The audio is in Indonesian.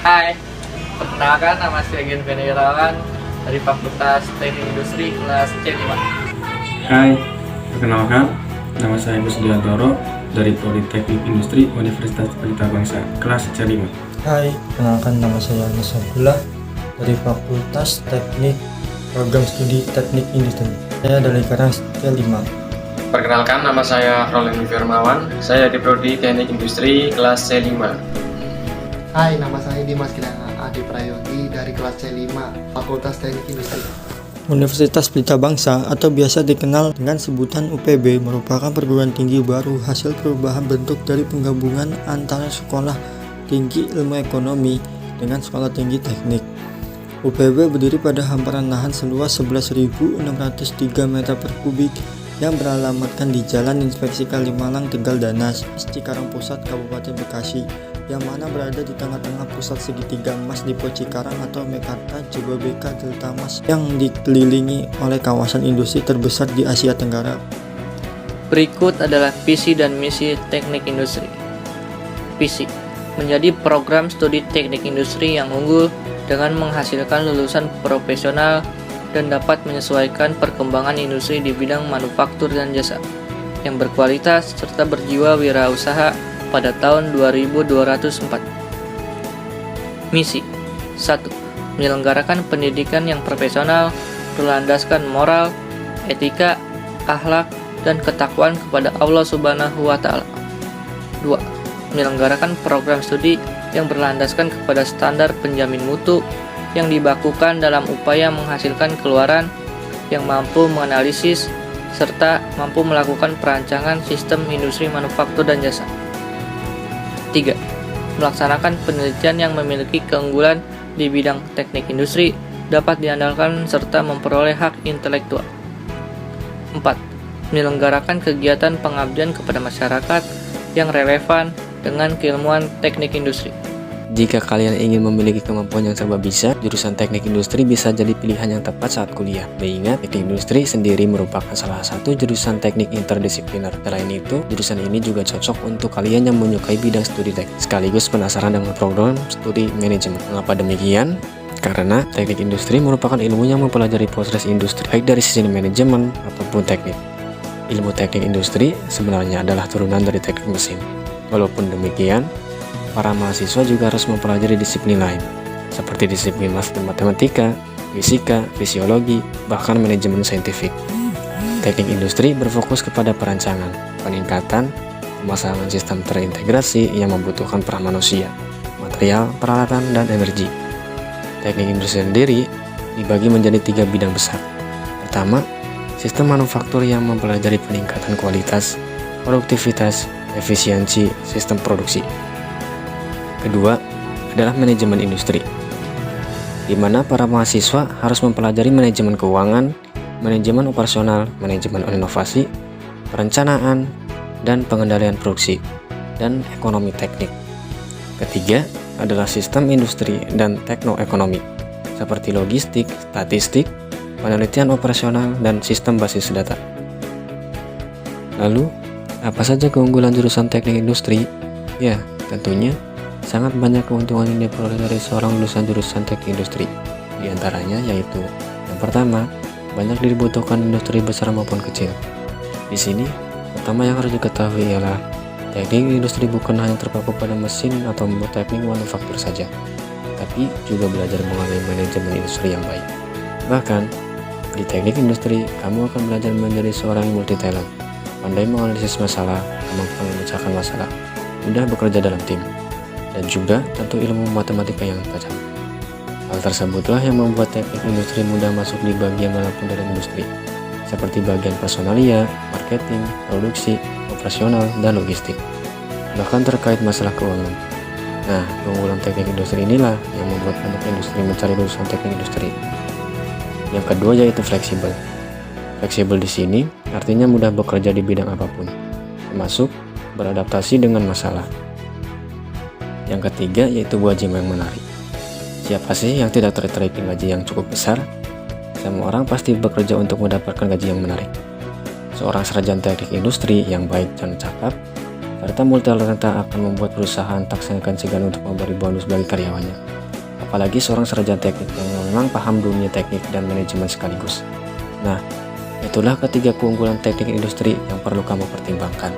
Hai, perkenalkan nama saya Gen Irawan dari Fakultas Teknik Industri kelas C5. Hai, perkenalkan nama saya Gus Diantoro dari Prodi Teknik Industri Universitas Pelita Bangsa kelas C5. Hai, kenalkan nama saya Anis Abdullah dari Fakultas Teknik Program Studi Teknik Industri. Saya dari kelas C5. Perkenalkan, nama saya Roland Firmawan, saya di Prodi Teknik Industri kelas C5. Hai, nama saya Dimas Kirana Adi Prayogi dari kelas C5 Fakultas Teknik Industri. Universitas Pelita Bangsa atau biasa dikenal dengan sebutan UPB merupakan perguruan tinggi baru hasil perubahan bentuk dari penggabungan antara Sekolah Tinggi Ilmu Ekonomi dengan Sekolah Tinggi Teknik. UPB berdiri pada hamparan lahan seluas 11.603 meter per kubik yang beralamatkan di Jalan Inspeksi Kalimalang, Tegal Danas, Cikarang Pusat, Kabupaten Bekasi, yang mana berada di tengah-tengah pusat segitiga emas di Cikarang atau Mekarta Jababeka Delta Mas yang dikelilingi oleh kawasan industri terbesar di Asia Tenggara. Berikut adalah visi dan misi Teknik Industri. Visi menjadi program studi teknik industri yang unggul dengan menghasilkan lulusan profesional dan dapat menyesuaikan perkembangan industri di bidang manufaktur dan jasa yang berkualitas serta berjiwa wirausaha pada tahun 2204. Misi 1. Menyelenggarakan pendidikan yang profesional, berlandaskan moral, etika, akhlak, dan ketakwaan kepada Allah Subhanahu wa Ta'ala. 2. Menyelenggarakan program studi yang berlandaskan kepada standar penjamin mutu yang dibakukan dalam upaya menghasilkan keluaran yang mampu menganalisis serta mampu melakukan perancangan sistem industri manufaktur dan jasa. 3. Melaksanakan penelitian yang memiliki keunggulan di bidang teknik industri, dapat diandalkan serta memperoleh hak intelektual. 4. Menyelenggarakan kegiatan pengabdian kepada masyarakat yang relevan dengan keilmuan teknik industri. Jika kalian ingin memiliki kemampuan yang serba bisa, jurusan teknik industri bisa jadi pilihan yang tepat saat kuliah. Mengingat teknik industri sendiri merupakan salah satu jurusan teknik interdisipliner. Selain itu, jurusan ini juga cocok untuk kalian yang menyukai bidang studi teknik, sekaligus penasaran dengan program studi manajemen. Mengapa demikian? Karena teknik industri merupakan ilmu yang mempelajari proses industri, baik dari sisi manajemen ataupun teknik. Ilmu teknik industri sebenarnya adalah turunan dari teknik mesin. Walaupun demikian, para mahasiswa juga harus mempelajari disiplin lain, seperti disiplin matematika, fisika, fisiologi, bahkan manajemen saintifik. Teknik industri berfokus kepada perancangan, peningkatan, pemasangan sistem terintegrasi yang membutuhkan peran manusia, material, peralatan, dan energi. Teknik industri sendiri dibagi menjadi 3 bidang besar. Pertama, sistem manufaktur yang mempelajari peningkatan kualitas, produktivitas, efisiensi sistem produksi. Kedua adalah manajemen industri, di mana para mahasiswa harus mempelajari manajemen keuangan, manajemen operasional, manajemen inovasi, perencanaan, dan pengendalian produksi, dan ekonomi teknik. Ketiga adalah sistem industri dan teknoekonomi, seperti logistik, statistik, penelitian operasional, dan sistem basis data. Lalu, apa saja keunggulan jurusan teknik industri? Ya, tentunya sangat banyak keuntungan yang diperoleh dari seorang lulusan jurusan teknik industri. Di antaranya yaitu, yang pertama, banyak dibutuhkan industri besar maupun kecil. Di sini, pertama yang harus diketahui ialah teknik industri bukan hanya terpaku pada mesin atau teknik manufaktur saja, tapi juga belajar mengenai manajemen industri yang baik. Bahkan, di teknik industri, kamu akan belajar menjadi seorang multi talent, pandai menganalisis masalah, kemampuan memecahkan masalah, mudah bekerja dalam tim, dan juga tentu ilmu matematika yang tajam. Hal tersebutlah yang membuat teknik industri mudah masuk di bagian manapun dari industri, seperti bagian personalia, marketing, produksi, operasional, dan logistik, bahkan terkait masalah keuangan. Nah, keunggulan teknik industri inilah yang membuat banyak industri mencari lulusan teknik industri. Yang kedua yaitu fleksibel. Fleksibel di sini artinya mudah bekerja di bidang apapun, termasuk beradaptasi dengan masalah. Yang ketiga yaitu gaji yang menarik. Siapa sih yang tidak tertarik gaji yang cukup besar? Semua orang pasti bekerja untuk mendapatkan gaji yang menarik. Seorang sarjana teknik industri yang baik dan cakap, serta multi talenta akan membuat perusahaan tak segan untuk memberi bonus bagi karyawannya. apalagi seorang sarjana teknik yang memang paham dunia teknik dan manajemen sekaligus. Nah, itulah ketiga keunggulan teknik industri yang perlu kamu pertimbangkan.